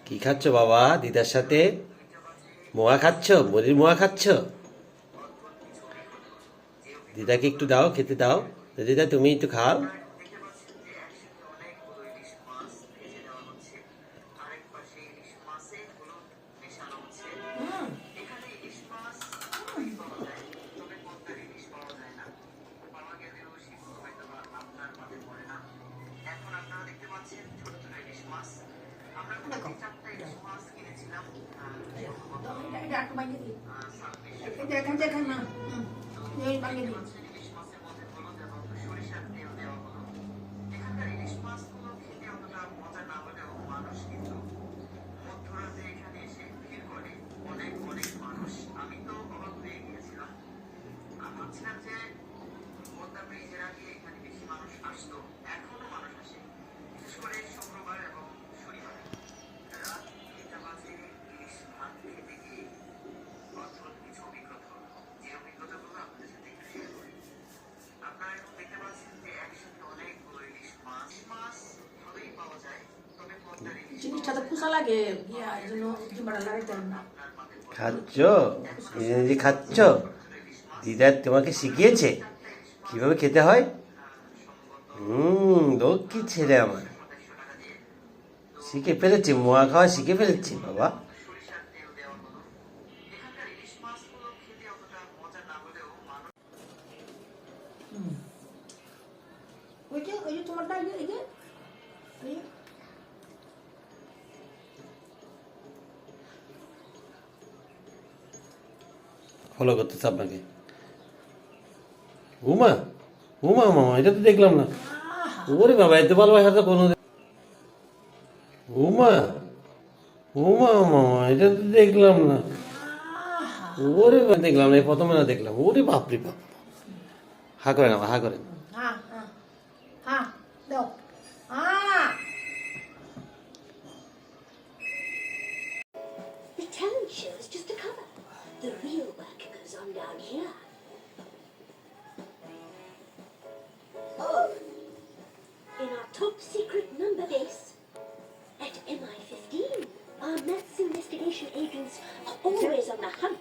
কি খাচ্ছ বাবা দিদার সাথে? মোয়া খাচ্ছ? মুড়ির মোয়া খাচ্ছ? দিদাকে একটু দাও, খেতে দাও। দিদা তুমি একটু খাও। জিনিসটা তো কুসা লাগে, এই জন্য জিম্বাটা লাগাইতে হবে না। খাচ্ছ? নিজে নিজে খাচ্ছ? দিদা তোমাকে শিখিয়েছে কিভাবে খেতে হয়? লক্ষ্মী ছেলে আমার, শিখে ফেলেছে, মোয়া খাওয়া শিখে ফেলেছে বাবা। ওই যে তোমারটা এই যে ফলো করতেছে আপনাকে। উমা উমা মামা, এটা তো দেখলাম না। ওরে বাবা, এত ভালোবাসা তো কোনো। উমা উমা মামা, এটা তো দেখলাম না। ওরে দেখলাম না, প্রথমে না দেখলাম। ওরে বাপরে বাপ, হা করেন আমার, হা করেন। দাও The talent show is just a cover. The real work goes on down here. Oh, in our top secret number base at MI15, our maths investigation agents are always on the hunt.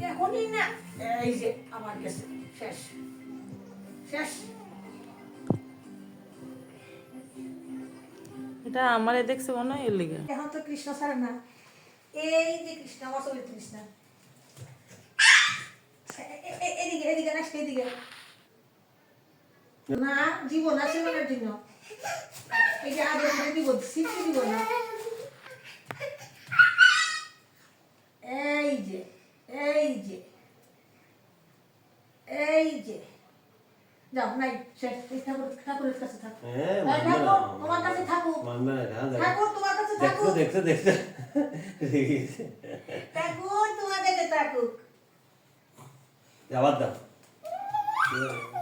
এখনই না, এই যে আমার কাছে শেষ শেষ। এটা আমারে দেখছে মনে হয় এর লিগে। এখন তো কৃষ্ণ ছাড়ে না, এই যে কৃষ্ণ আমার চলে কৃষ্ণ, এদিকে এদিকে না, সেদিকে না, জীবন আছে মনের জন্য। এই যে আগে দিব, শিখতে দিব না। এই যে এই যে এই যে যাও, নাই শেষ। ঠাকুরের কাছে থাকো, তোমার কাছে থাকুক, ঠাকুর তোমার কাছে থাকুক, দেখছো দেখছো, ঠাকুর তোমার কাছে থাকুক। আবার দাও।